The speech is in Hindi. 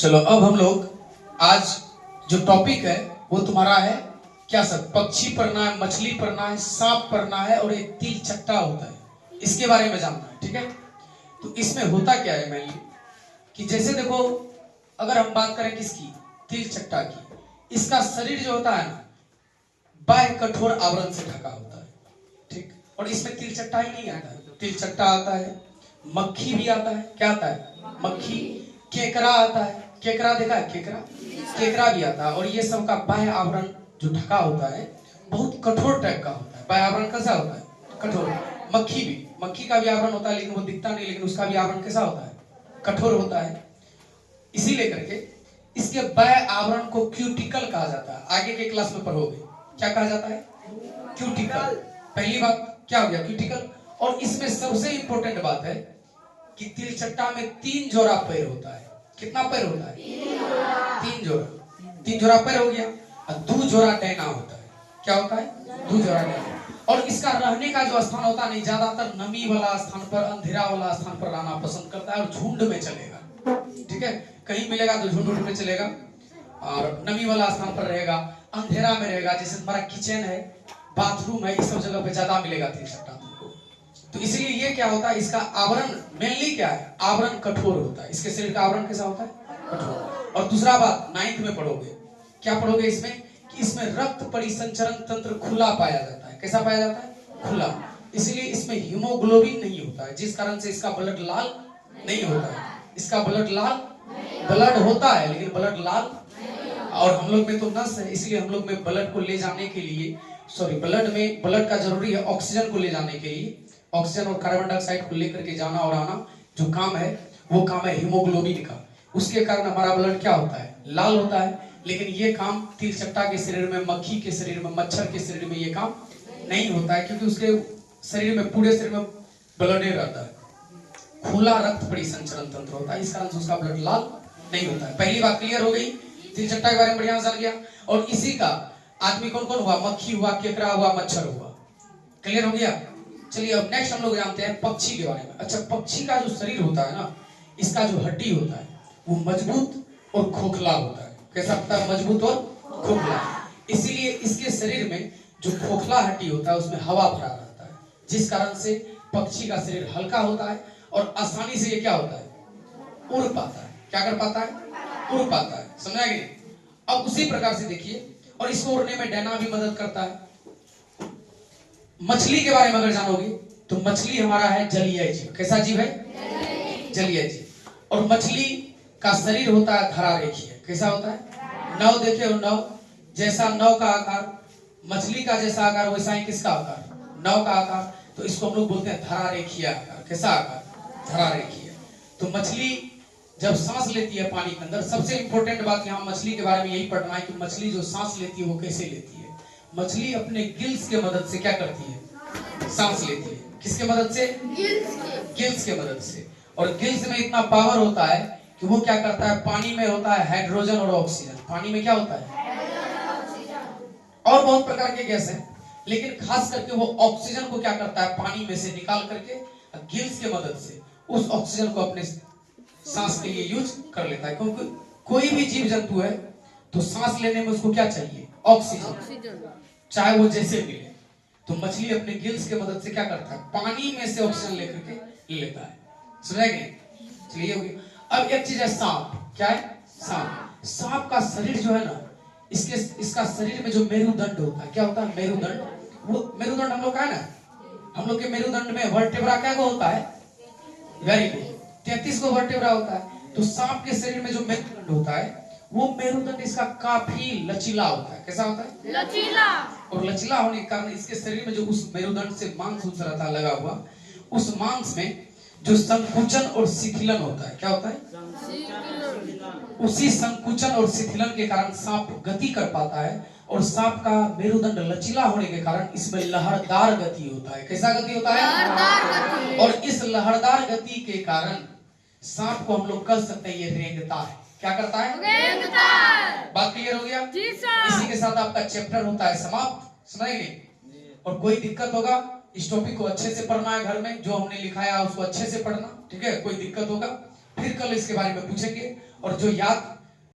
चलो अब हम लोग आज जो टॉपिक है वो तुम्हारा है क्या सर, पक्षी पढ़ना है, मछली पढ़ना है, सांप पढ़ना है और एक तिल चट्टा होता है, इसके बारे में जानना है। ठीक है, तो इसमें होता क्या है मेनली कि जैसे देखो, अगर हम बात करें किसकी, तिल चट्टा की, इसका शरीर जो होता है ना बाह्य कठोर आवरण से ढका होता है। ठीक, और इसमें तिल चट्टा ही नहीं आता है, तिल चट्टा आता है, मक्खी भी आता है। क्या आता है? मक्खी। केकड़ा आता है, केकड़ा देखा है? केकड़ा, केकड़ा भी आता है। और ये सब का बाह्य आवरण जो ढका होता है बहुत कठोर टाइप का होता है। बाह्य आवरण कैसा होता है? कठोर। मक्खी भी, मक्खी का भी आवरण होता है लेकिन वो दिखता नहीं, लेकिन उसका भी आवरण कैसा होता है? कठोर होता है। इसी लेकर के इसके बाह्य आवरण को क्यूटिकल कहा जाता है। आगे के क्लास में पढ़ोगे क्या कहा जाता है? क्यूटिकल। पहली बात क्या हो गया? क्यूटिकल। और इसमें सबसे इंपॉर्टेंट बात है कि तिल चट्टा में 3 जोड़ा पैर होता है। कितना पैर होता है? 3 जोड़ा। 3 जोड़ा पैर हो गया और 2 जोड़ा टहना होता है। क्या होता है? 2 जोड़ा टहना। और इसका रहने का जो स्थान होता है, नहीं ज्यादातर नमी वाला स्थान पर, अंधेरा वाला स्थान पर रहना पसंद करता है और झुंड में चलेगा। ठीक है, कहीं मिलेगा तो झुंड में चलेगा और नमी वाला स्थान पर रहेगा, अंधेरा में रहेगा। जैसे तुम्हारा किचन है, बाथरूम है, इस सब जगह पे ज्यादा मिलेगा तिल चट्टा तुमको। तो इसलिए ये क्या होता है, इसका आवरण मेनली क्या है? आवरण कठोर होता है। इसके शरीर का आवरण कैसा होता है? कठोर। और दूसरा बात 9th में पढ़ोगे, क्या पढ़ोगे इसमें कि इसमें रक्त परिसंचरण तंत्र खुला पाया जाता है। कैसा पाया जाता है? खुला। इसलिए इसमें हीमोग्लोबिन नहीं होता है, जिस कारण से इसका ब्लड लाल नहीं होता है। इसका ब्लड लाल, ब्लड होता है लेकिन ब्लड लाल। और हम लोग में तो नस है, इसलिए हम लोग में ब्लड को ले जाने के लिए, ब्लड में, ब्लड का जरूरी है ऑक्सीजन को ले जाने के लिए। ऑक्सीजन और कार्बन डाइऑक्साइड को लेकर के जाना और आना जो काम है वो काम है हीमोग्लोबिन का। उसके कारण हमारा ब्लड क्या होता है? लाल होता है। लेकिन ये काम तिल चट्टा के शरीर में, मक्खी के शरीर में, मच्छर के शरीर में ये काम नहीं होता है, क्योंकि उसके शरीर में, पूरे शरीर में ब्लड नहीं रहता है, खुला रक्त परिसंचरण तंत्र होता है, इस कारण से उसका ब्लड लाल नहीं होता है। पहली बात क्लियर हो गई, तिल चट्टा के बारे में बढ़िया जान गया। और इसी का आदमी कौन कौन हुआ? मक्खी हुआ, केकड़ा हुआ, मच्छर हुआ। क्लियर हो गया? चलिए अब नेक्स्ट हम लोग जानते हैं पक्षी के बारे में। अच्छा, पक्षी का जो शरीर होता है ना, इसका जो हड्डी होता है वो मजबूत और खोखला होता है। कैसा होता है? मजबूत और खोखला। इसीलिए इसके शरीर में जो खोखला हड्डी होता है उसमें हवा भरा रहता है, जिस कारण से पक्षी का शरीर हल्का होता है और आसानी से ये क्या होता है? उड़ पाता है। क्या कर पाता है? उड़ पाता है। समझा कि नहीं? अब उसी प्रकार से देखिए, और इसको उड़ने में डैना भी मदद करता है। मछली के बारे में अगर जानोगे तो मछली हमारा है जलीय जीव। कैसा जीव है? जलीय जीव। और मछली का शरीर होता है धरारेखीय। कैसा होता है? नव देखे हो, नव जैसा, नव का आकार, मछली का जैसा आकार वैसा ही किसका आकार? नव का आकार। तो इसको हम लोग बोलते हैं धरारेखीय आकार। कैसा आकार? धरारेखीय। तो मछली जब सांस लेती है पानी के अंदर, सबसे इंपॉर्टेंट बात यहाँ मछली के बारे में यही पढ़ना है कि मछली जो सांस लेती है वो कैसे लेती है। मछली अपने गिल्स के मदद से क्या करती है? सांस लेती है। किसके मदद से? गिल्स के मदद से। और गिल्स में इतना पावर होता है कि वो क्या करता है, पानी में होता है हाइड्रोजन और ऑक्सीजन। पानी में क्या होता है? और बहुत प्रकार के गैस हैं, लेकिन खास करके वो ऑक्सीजन को क्या करता है, पानी में से निकाल करके गिल्स के मदद से उस ऑक्सीजन को अपने सांस के लिए यूज कर लेता है। क्योंकि कोई भी जीव जंतु है तो सांस लेने में उसको क्या चाहिए? ऑक्सीजन, चाहे वो जैसे मिले। तो मछली अपने गिल्स के मदद से क्या करता है? पानी में से ऑक्सीजन लेकर के लेता है। समझेंगे? चलिए अब एक चीज है सांप। क्या है? सांप। सांप का शरीर जो है ना, इसका शरीर में जो मेरुदंड होता है, क्या होता है? मेरुदंड। वो मेरुदंड हम लोग का है ना, हम लोग के मेरुदंड में वर्टेब्रा क्या को होता है? वेरी गुड, 33 को वर्टेब्रा होता है। तो सांप के शरीर में जो मेरुदंड होता है वो मेरुदंड इसका काफी लचीला होता है। कैसा होता है? लचीला। और लचीला होने के कारण इसके शरीर में जो उस मेरुदंड से मांस रहता है लगा हुआ, उस मांस में जो संकुचन और शिथिलन होता है, क्या होता है? उसी संकुचन और शिथिलन के कारण सांप गति कर पाता है। और सांप का मेरुदंड लचीला होने के कारण इसमें लहरदार गति होता है। कैसा गति होता है? और इस लहरदार गति के कारण सांप को हम लोग कह सकते हैं ये रेंगता है। क्या करता है? रेंगता है। बात क्लियर हो गया? जी सर। इसी के साथ आपका चैप्टर होता है समाप्त। समझेंगे? और कोई दिक्कत होगा, इस टॉपिक को अच्छे से पढ़ना है घर में, जो हमने लिखा है उसको अच्छे से पढ़ना। ठीक है? कोई दिक्कत होगा फिर कल इसके बारे में पूछेंगे, और जो याद